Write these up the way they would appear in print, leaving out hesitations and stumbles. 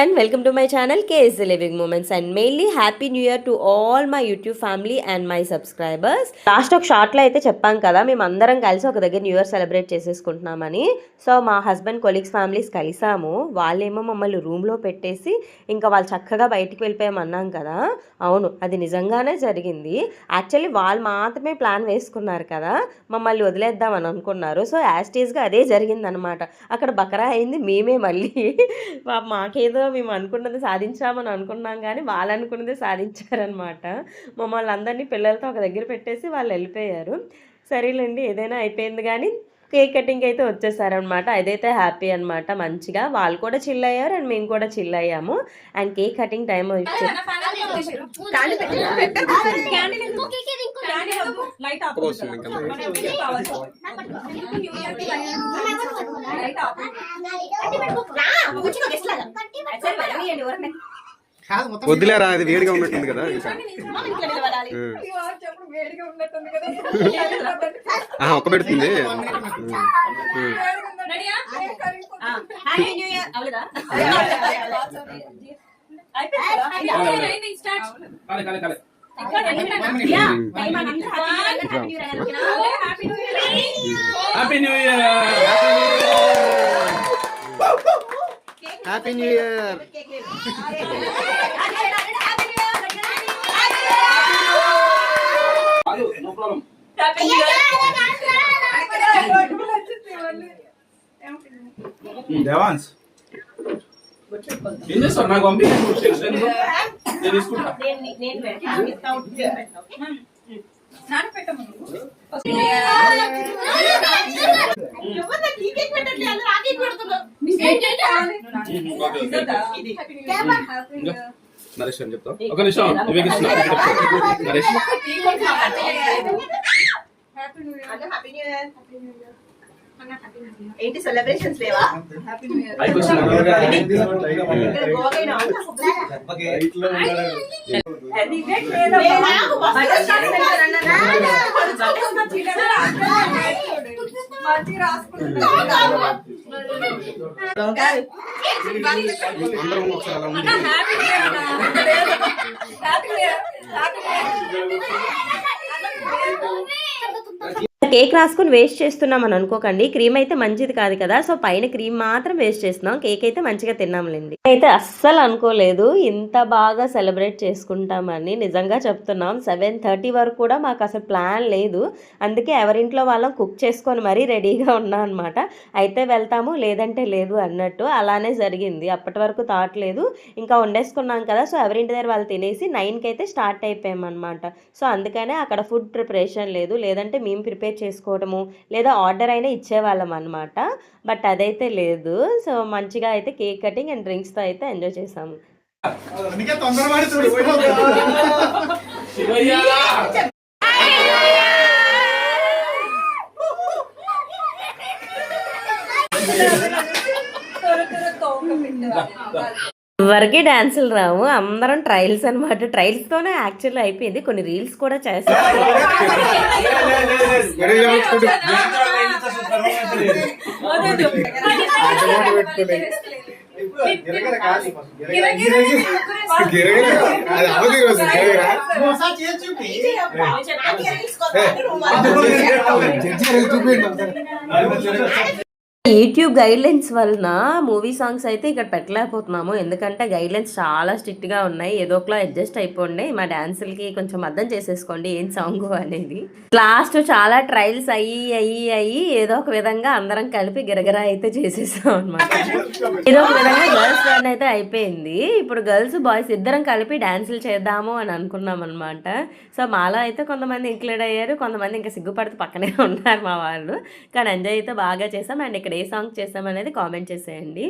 and welcome to my channel KS Living Moments and mainly happy new year to all my YouTube family and my subscribers. Last ఒక short లో అయితే చెప్పాం కదా మేము అందరం కలిసి ఒక దగ్గర న్యూ ఇయర్ సెలబ్రేట్ చేసేసుకుంటున్నామని. సో మా హస్బెండ్ కొలీగ్స్ ఫ్యామిలీస్ కలిసాము. వాళ్ళేమో మమ్మల్ని రూమ్ లో పెట్టేసి ఇంకా వాళ్ళు చక్కగా బయటికి వెళ్ళిపోయామన్నాం కదా. అవును, అది నిజంగానే జరిగింది. యాక్చువల్లీ వాళ్ళు మాత్రమే ప్లాన్ వేసుకున్నారు కదా, మమ్మల్ని వదిలేద్దామని అనుకున్నారు. సో యాస్టీస్గా అదే జరిగిందనమాట. అక్కడ బకరా అయింది మేమే. మళ్ళీ మాకేదో మేము అనుకున్నది సాధించామని అనుకున్నాం, కానీ వాళ్ళు అనుకున్నది సాధించారనమాట. మమ్మల్ని అందరినీ పిల్లలతో ఒక దగ్గర పెట్టేసి వాళ్ళు వెళ్ళిపోయారు. సరేలేండి, ఏదైనా అయిపోయింది. కానీ కేక్ కటింగ్ అయితే వచ్చేసారనమాట. అదైతే హ్యాపీ అనమాట. మంచిగా వాళ్ళు కూడా చిల్ అయ్యారు అండ్ మేము కూడా చిల్ అయ్యాము. అండ్ కేక్ కటింగ్ టైం వద్దులేరా, అది వేడిగా ఉన్నట్టుంది కదా. ఒక్క పెడుతుంది. Happy new year. Happy new year. Devan's ఏం చేస్తారు? నాకు పంపించండి. నరేష్ అని చెప్తాం. ఒక నిమిషం నరేష్. ఏంటి సెలబ్రేషన్స్ లేవా? కేక్ రాసుకుని వేస్ట్ చేస్తున్నాం అని అనుకోకండి. క్రీమ్ అయితే మంచిది కాదు కదా, సో పైన క్రీమ్ మాత్రం వేస్ట్ చేస్తున్నాం. కేక్ అయితే మంచిగా తిన్నాంలేండి. అయితే అస్సలు అనుకోలేదు ఇంత బాగా సెలబ్రేట్ చేసుకుంటామని. నిజంగా చెప్తున్నాం. 7:30 వరకు కూడా మాకు అసలు ప్లాన్ లేదు. అందుకే ఎవరింట్లో వాళ్ళం కుక్ చేసుకొని మరీ రెడీగా ఉన్నాం అనమాట. అయితే వెళ్తాము లేదంటే లేదు అన్నట్టు అలానే జరిగింది. అప్పటి వరకు థాట్ లేదు. ఇంకా వండేసుకున్నాం కదా, సో ఎవరింటి దగ్గర వాళ్ళు తినేసి 9కి అయితే స్టార్ట్ అయిపోయామన్నమాట. సో అందుకనే అక్కడ ఫుడ్ ప్రిపరేషన్ లేదు. లేదంటే మేము ప్రిపేర్ చేసుకోవడము లేదా ఆర్డర్ అయినా ఇచ్చేవాళ్ళం అనమాట. బట్ అదైతే లేదు. సో మంచిగా అయితే కేక్ కటింగ్ అండ్ డ్రింక్స్తో అయితే ఎంజాయ్ చేసాము. వరకే డాన్సులు రావు, అందరం ట్రయల్స్ అనమాట. ట్రయల్స్తోనే యాక్చువల్లీ అయిపోయింది. కొన్ని రీల్స్ కూడా చేస్తాం. యూట్యూబ్ గైడ్లైన్స్ వలన మూవీ సాంగ్స్ అయితే ఇక్కడ పెట్టలేకపోతున్నాము. ఎందుకంటే గైడ్లైన్స్ చాలా స్ట్రిక్ట్గా ఉన్నాయి. ఏదో ఒకలా అడ్జస్ట్ అయిపోండి. మా డాన్సులకి కొంచెం అర్థం చేసేసుకోండి ఏం సాంగ్ అనేది. లాస్ట్ చాలా ట్రయల్స్ అయ్యి ఏదో ఒక విధంగా అందరం కలిపి గిరగిరా అయితే చేసేసాం అనమాట. ఏదో ఒక విధంగా గర్ల్స్ టర్న్ అయితే అయిపోయింది. ఇప్పుడు గర్ల్స్ బాయ్స్ ఇద్దరం కలిపి డాన్సులు చేద్దాము అని అనుకున్నాం అనమాట. సో మాలో అయితే కొంతమంది ఇంక్లూడ్ అయ్యారు, కొంతమంది ఇంకా సిగ్గుపడితే పక్కనే ఉన్నారు మా వాళ్ళు. కానీ ఎంజాయ్ అయితే బాగా చేసాం. అండ్ ఇక్కడ ఏ సాంగ్ చేసామనేది కామెంట్ చేసేయండి.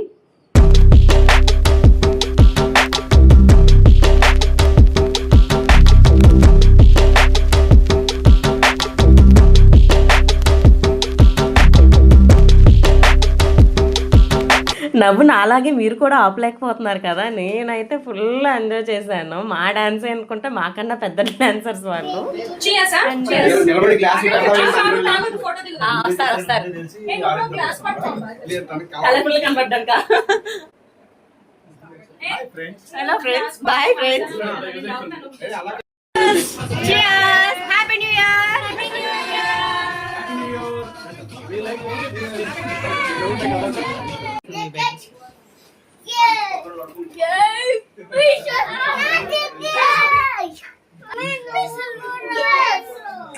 నవ్వు నాలాగే మీరు కూడా ఆపలేకపోతున్నారు కదా. నేనైతే ఫుల్ ఎంజాయ్ చేశాను. మా డాన్స్ అనుకుంటే మాకన్నా పెద్ద డాన్సర్స్ వాళ్ళు. Hello friends, bye friends. Cheers! Happy New Year! Happy New Year!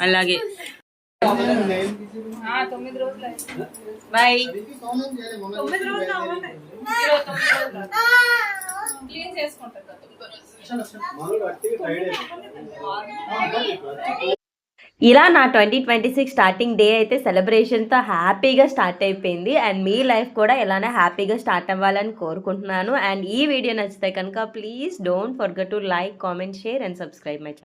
అలాగే బాయ్. ఇలా నా 2026 స్టార్టింగ్ డే అయితే సెలబ్రేషన్తో హ్యాపీగా స్టార్ట్ అయిపోయింది. అండ్ మీ లైఫ్ కూడా ఇలానే హ్యాపీగా స్టార్ట్ అవ్వాలని కోరుకుంటున్నాను. అండ్ ఈ వీడియో నచ్చితే కనుక please don't forget to like, comment, share and subscribe my channel.